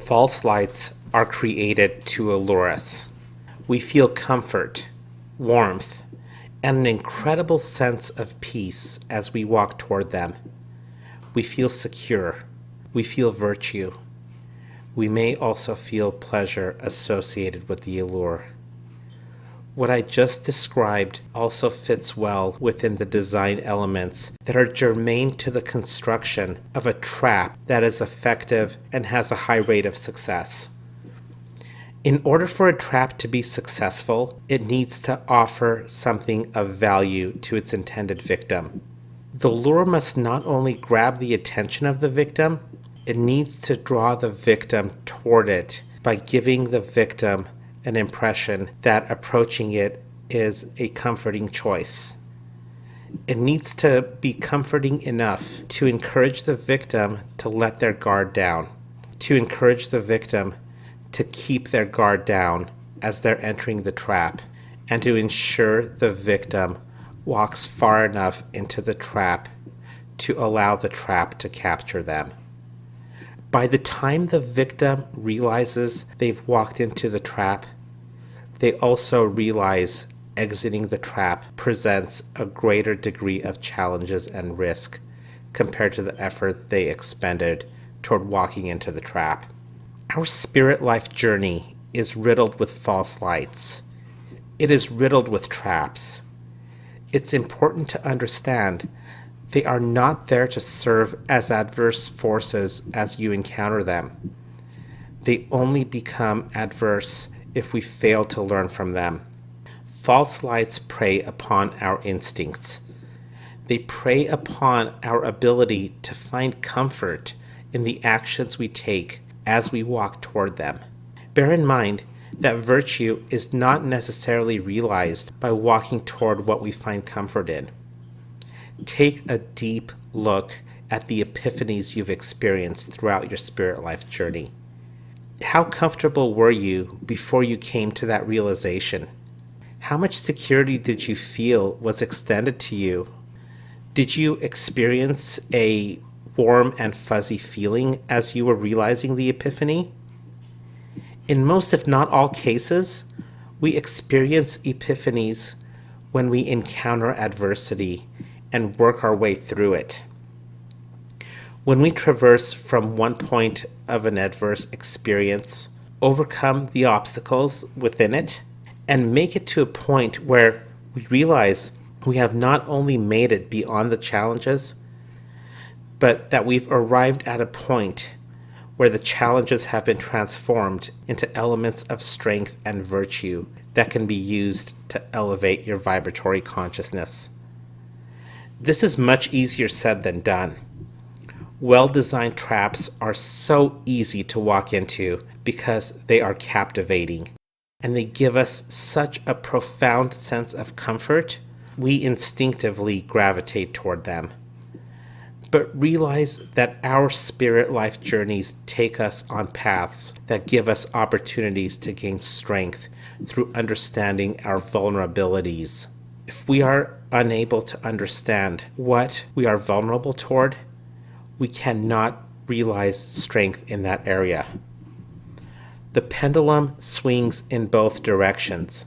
False lights are created to allure us. We feel comfort, warmth, and an incredible sense of peace as we walk toward them. We feel secure. We feel virtue. We may also feel pleasure associated with the allure. What I just described also fits well within the design elements that are germane to the construction of a trap that is effective and has a high rate of success. In order for a trap to be successful, it needs to offer something of value to its intended victim. The lure must not only grab the attention of the victim, it needs to draw the victim toward it by giving the victim an impression that approaching it is a comforting choice. It needs to be comforting enough to encourage the victim to let their guard down, to encourage the victim to keep their guard down as they're entering the trap, and to ensure the victim walks far enough into the trap to allow the trap to capture them. By the time the victim realizes they've walked into the trap, they also realize exiting the trap presents a greater degree of challenges and risk compared to the effort they expended toward walking into the trap. Our spirit life journey is riddled with false lights. It is riddled with traps. It's important to understand they are not there to serve as adverse forces as you encounter them. They only become adverse if we fail to learn from them. False lights prey upon our instincts. They prey upon our ability to find comfort in the actions we take as we walk toward them. Bear in mind that virtue is not necessarily realized by walking toward what we find comfort in. Take a deep look at the epiphanies you've experienced throughout your spirit life journey. How comfortable were you before you came to that realization? How much security did you feel was extended to you? Did you experience a warm and fuzzy feeling as you were realizing the epiphany? In most, if not all cases, we experience epiphanies when we encounter adversity and work our way through it. When we traverse from one point of an adverse experience, overcome the obstacles within it, and make it to a point where we realize we have not only made it beyond the challenges, but that we've arrived at a point where the challenges have been transformed into elements of strength and virtue that can be used to elevate your vibratory consciousness. This is much easier said than done. Well-designed traps are so easy to walk into because they are captivating, and they give us such a profound sense of comfort, we instinctively gravitate toward them. But realize that our spirit life journeys take us on paths that give us opportunities to gain strength through understanding our vulnerabilities. If we are unable to understand what we are vulnerable toward, we cannot realize strength in that area. The pendulum swings in both directions.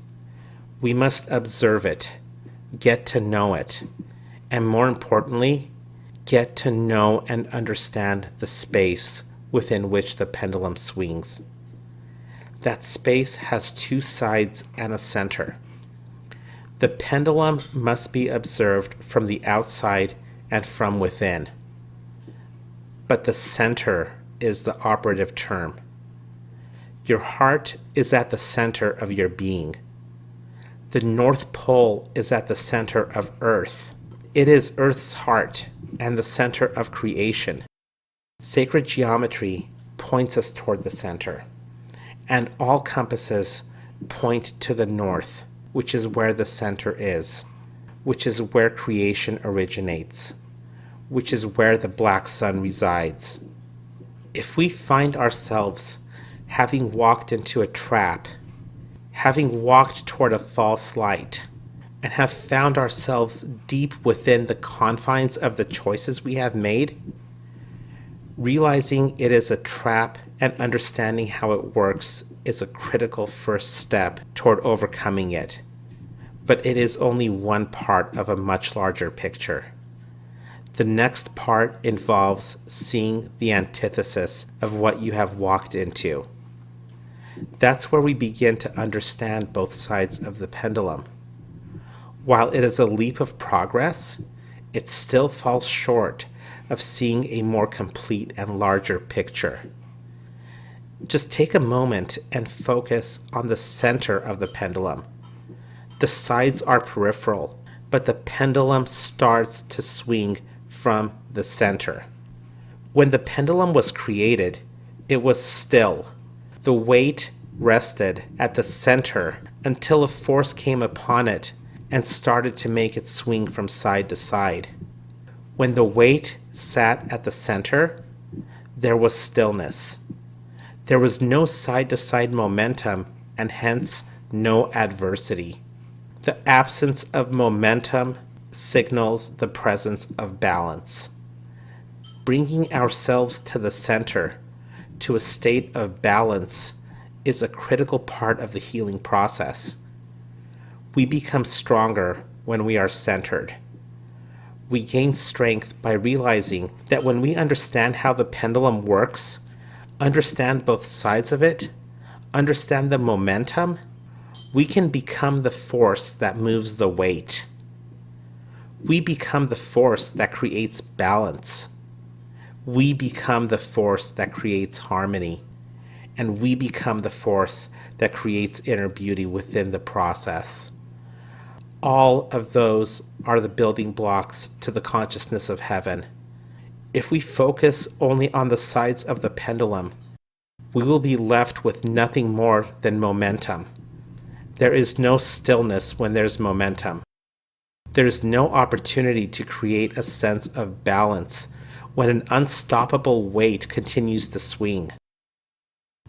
We must observe it, get to know it, and more importantly, get to know and understand the space within which the pendulum swings. That space has two sides and a center. The pendulum must be observed from the outside and from within. But the center is the operative term. Your heart is at the center of your being. The North Pole is at the center of Earth. It is Earth's heart and the center of creation. Sacred geometry points us toward the center, and all compasses point to the north, which is where the center is, which is where creation originates, which is where the black sun resides. If we find ourselves having walked into a trap, having walked toward a false light, and have found ourselves deep within the confines of the choices we have made, realizing it is a trap and understanding how it works is a critical first step toward overcoming it. But it is only one part of a much larger picture. The next part involves seeing the antithesis of what you have walked into. That's where we begin to understand both sides of the pendulum. While it is a leap of progress, it still falls short of seeing a more complete and larger picture. Just take a moment and focus on the center of the pendulum. The sides are peripheral, but the pendulum starts to swing from the center. When the pendulum was created, it was still. The weight rested at the center until a force came upon it and started to make it swing from side to side. When the weight sat at the center, there was stillness. There was no side-to-side momentum and hence no adversity. The absence of momentum signals the presence of balance. Bringing ourselves to the center, to a state of balance, is a critical part of the healing process. We become stronger when we are centered. We gain strength by realizing that when we understand how the pendulum works, understand both sides of it, understand the momentum, we can become the force that moves the weight. We become the force that creates balance. We become the force that creates harmony. And we become the force that creates inner beauty within the process. All of those are the building blocks to the consciousness of heaven. If we focus only on the sides of the pendulum, we will be left with nothing more than momentum. There is no stillness when there's momentum. There is no opportunity to create a sense of balance when an unstoppable weight continues to swing.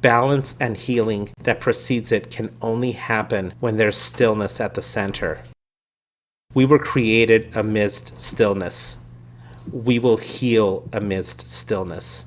Balance and healing that precedes it can only happen when there's stillness at the center. We were created amidst stillness. We will heal amidst stillness.